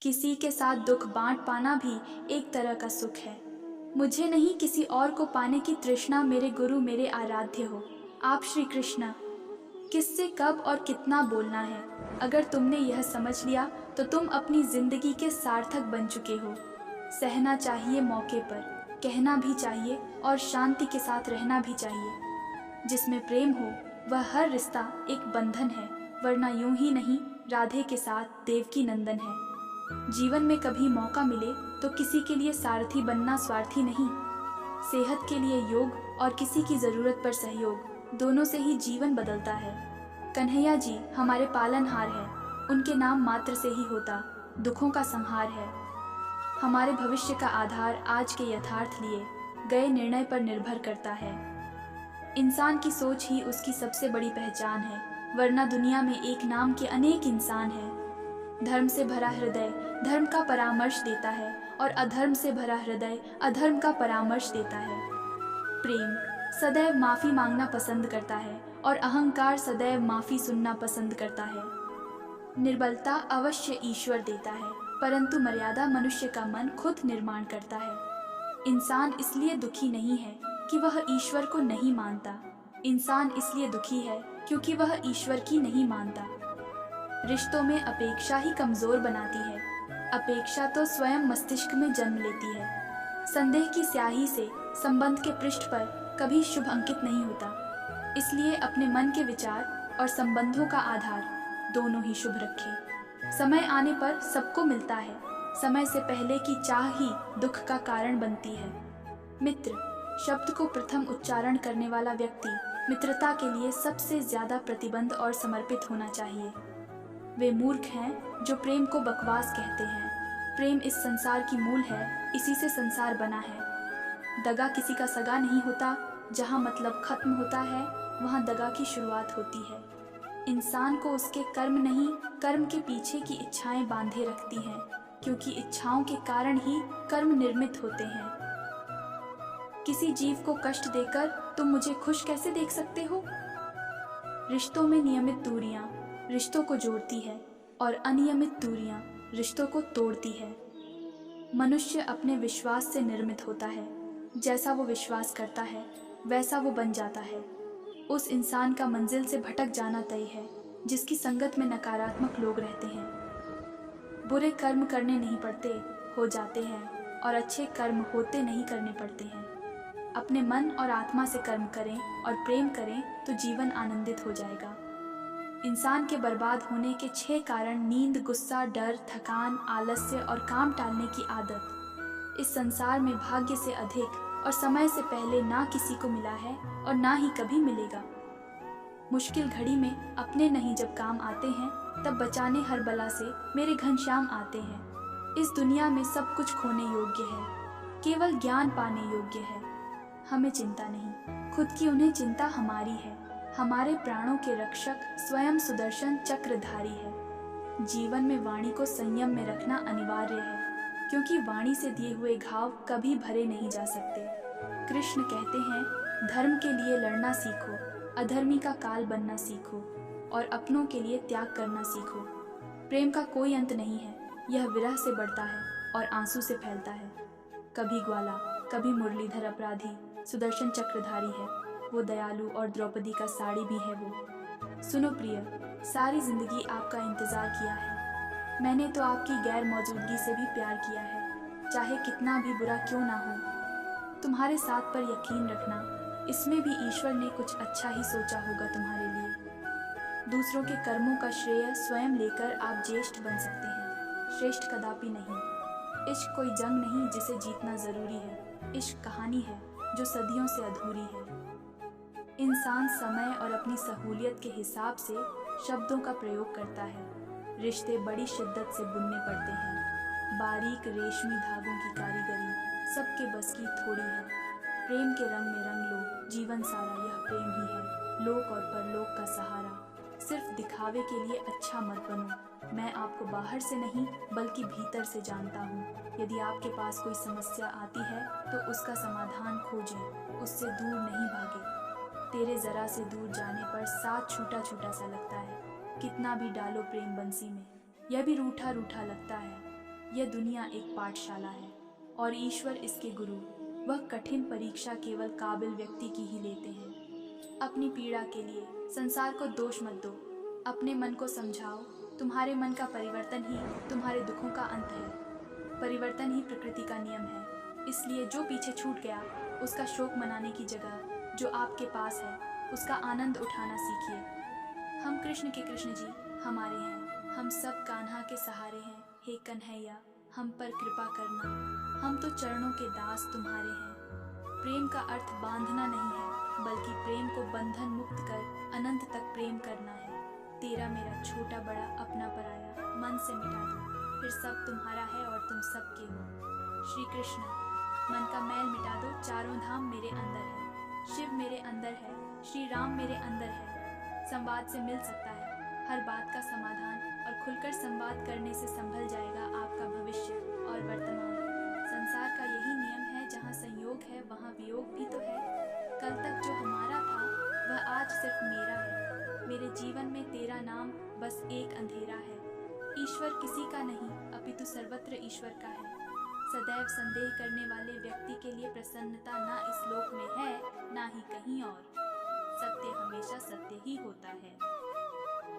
किसी के साथ दुख बांट पाना भी एक तरह का सुख है। मुझे नहीं किसी और को पाने की तृष्णा, मेरे गुरु मेरे आराध्य हो आप श्री कृष्ण। किससे कब और कितना बोलना है, अगर तुमने यह समझ लिया तो तुम अपनी जिंदगी के सार्थक बन चुके हो। सहना चाहिए मौके पर, कहना भी चाहिए और शांति के साथ रहना भी चाहिए। जिसमें प्रेम हो वह हर रिश्ता एक बंधन है, वरना यूं ही नहीं राधे के साथ देवकी नंदन है। जीवन में कभी मौका मिले तो किसी के लिए सारथी बनना स्वार्थी नहीं। सेहत के लिए योग और किसी की जरूरत पर सहयोग, दोनों से ही जीवन बदलता है। कन्हैया जी हमारे पालनहार है, उनके नाम मात्र से ही होता दुखों का संहार है। हमारे भविष्य का आधार आज के यथार्थ लिए गए निर्णय पर निर्भर करता है। इंसान की सोच ही उसकी सबसे बड़ी पहचान है, वरना दुनिया में एक नाम के अनेक इंसान हैं। धर्म से भरा हृदय धर्म का परामर्श देता है और अधर्म से भरा हृदय अधर्म का परामर्श देता है। प्रेम सदैव माफी मांगना पसंद करता है और अहंकार सदैव माफी सुनना पसंद करता है। निर्बलता अवश्य ईश्वर देता है, परंतु मर्यादा मनुष्य का मन खुद निर्माण करता है। इंसान इसलिए दुखी नहीं है कि वह ईश्वर को नहीं मानता, इंसान इसलिए दुखी है क्योंकि वह ईश्वर की नहीं मानता। रिश्तों में अपेक्षा ही कमजोर बनाती है, अपेक्षा तो स्वयं मस्तिष्क में जन्म लेती है। संदेह की स्याही से संबंध के पृष्ठ पर कभी शुभ अंकित नहीं होता, इसलिए अपने मन के विचार और संबंधों का आधार दोनों ही शुभ रखें। समय आने पर सबको मिलता है, समय से पहले की चाह ही दुख का कारण बनती है। मित्र शब्द को प्रथम उच्चारण करने वाला व्यक्ति मित्रता के लिए सबसे ज्यादा प्रतिबद्ध और समर्पित होना चाहिए। वे मूर्ख हैं जो प्रेम को बकवास कहते हैं। प्रेम इस संसार की मूल है, इसी से संसार बना है। दगा किसी का सगा नहीं होता, जहाँ मतलब खत्म होता है वहाँ दगा की शुरुआत होती है। इंसान को उसके कर्म नहीं, कर्म के पीछे की इच्छाएं बांधे रखती हैं, क्योंकि इच्छाओं के कारण ही कर्म निर्मित होते हैं। किसी जीव को कष्ट देकर तुम मुझे खुश कैसे देख सकते हो? रिश्तों में नियमित दूरियां रिश्तों को जोड़ती है और अनियमित दूरियां रिश्तों को तोड़ती है। मनुष्य अपने विश्वास से निर्मित होता है, जैसा वो विश्वास करता है वैसा वो बन जाता है। उस इंसान का मंजिल से भटक जाना तय है जिसकी संगत में नकारात्मक लोग रहते हैं। बुरे कर्म करने नहीं पड़ते, हो जाते हैं, और अच्छे कर्म होते नहीं करने पड़ते हैं। अपने मन और आत्मा से कर्म करें और प्रेम करें तो जीवन आनंदित हो जाएगा। इंसान के बर्बाद होने के 6 कारण नींद, गुस्सा, डर, थकान, आलस्य और काम टालने की आदत इस संसार में भाग्य से अधिक और समय से पहले ना किसी को मिला है और ना ही कभी मिलेगा। मुश्किल घड़ी में अपने नहीं जब काम आते हैं, तब बचाने हर बला से मेरे घनश्याम आते हैं। इस दुनिया में सब कुछ खोने योग्य है, केवल ज्ञान पाने योग्य है। हमें चिंता नहीं, खुद की उन्हें चिंता हमारी है। हमारे प्राणों के रक्षक स्वयं सुदर्शन चक्रधारी है। जीवन में वाणी को संयम में रखना अनिवार्य है, क्योंकि वाणी से दिए हुए घाव कभी भरे नहीं जा सकते। कृष्ण कहते हैं, धर्म के लिए लड़ना सीखो, अधर्मी का काल बनना सीखो और अपनों के लिए त्याग करना सीखो। प्रेम का कोई अंत नहीं है, यह विरह से बढ़ता है और आंसू से फैलता है। कभी ग्वाला, कभी मुरलीधर अपराधी सुदर्शन चक्रधारी है, वो दयालु और द्रौपदी का साड़ी भी है वो। सुनो प्रिय, सारी जिंदगी आपका इंतजार किया है। मैंने तो आपकी गैर मौजूदगी से भी प्यार किया है, चाहे कितना भी बुरा क्यों ना हो। तुम्हारे साथ पर यकीन रखना, इसमें भी ईश्वर ने कुछ अच्छा ही सोचा होगा तुम्हारे लिए। दूसरों के कर्मों का श्रेय स्वयं लेकर आप ज्येष्ठ बन सकते हैं, श्रेष्ठ कदापि नहीं। इश्क कोई जंग नहीं जिसे जीतना जरूरी है, इश्क कहानी है जो सदियों से अधूरी है। इंसान समय और अपनी सहूलियत के हिसाब से शब्दों का प्रयोग करता है। रिश्ते बड़ी शिद्दत से बुनने पड़ते हैं। बारीक रेशमी धागों की कारीगरी सबके बस की थोड़ी है। प्रेम के रंग में रंग लो, जीवन सारा यह प्रेम ही है, लोक और परलोक का सहारा। सिर्फ दिखावे के लिए अच्छा मत बनो। मैं आपको बाहर से नहीं बल्कि भीतर से जानता हूँ। यदि आपके पास कोई समस्या आती है तो उसका समाधान खोजें, उससे दूर नहीं भागे। तेरे जरा से दूर जाने पर साथ छूटा छूटा सा लगता है। कितना भी डालो प्रेम बंसी में, यह भी रूठा रूठा लगता है। यह दुनिया एक पाठशाला है और ईश्वर इसके गुरु। वह कठिन परीक्षा केवल काबिल व्यक्ति की ही लेते हैं। अपनी पीड़ा के लिए संसार को दोष मत दो, अपने मन को समझाओ। तुम्हारे मन का परिवर्तन ही तुम्हारे दुखों का अंत है। परिवर्तन ही प्रकृति का नियम है। इसलिए जो पीछे छूट गया उसका शोक मनाने की जगह जो आपके पास है उसका आनंद उठाना सीखिए। हम कृष्ण के कृष्ण जी हमारे हैं, हम सब कान्हा के सहारे हैं। हे कन्हैया हम पर कृपा करना, हम तो चरणों के दास तुम्हारे हैं। प्रेम का अर्थ बांधना नहीं है, बल्कि प्रेम को बंधन मुक्त कर अनंत तक प्रेम करना है। तेरा मेरा छोटा बड़ा अपना पराया मन से मिटा दो, फिर सब तुम्हारा है और तुम सबके हो। श्री कृष्ण मन का मैल मिटा दो, चारों धाम मेरे अंदर है। शिव मेरे अंदर है, श्री राम मेरे अंदर है। संवाद से मिल सकता है हर बात का समाधान, और खुलकर संवाद करने से संभल जाएगा आपका भविष्य और वर्तमान। संसार का यही नियम है, जहाँ संयोग है वहाँ वियोग भी तो है। कल तक जो हमारा था वह आज सिर्फ मेरा है। मेरे जीवन में तेरा नाम बस एक अंधेरा है। ईश्वर किसी का नहीं अपितु सर्वत्र ईश्वर का है। सदैव संदेह करने वाले व्यक्ति के लिए प्रसन्नता ना इस लोक में है ना ही कहीं और। सत्य हमेशा सत्य ही होता है।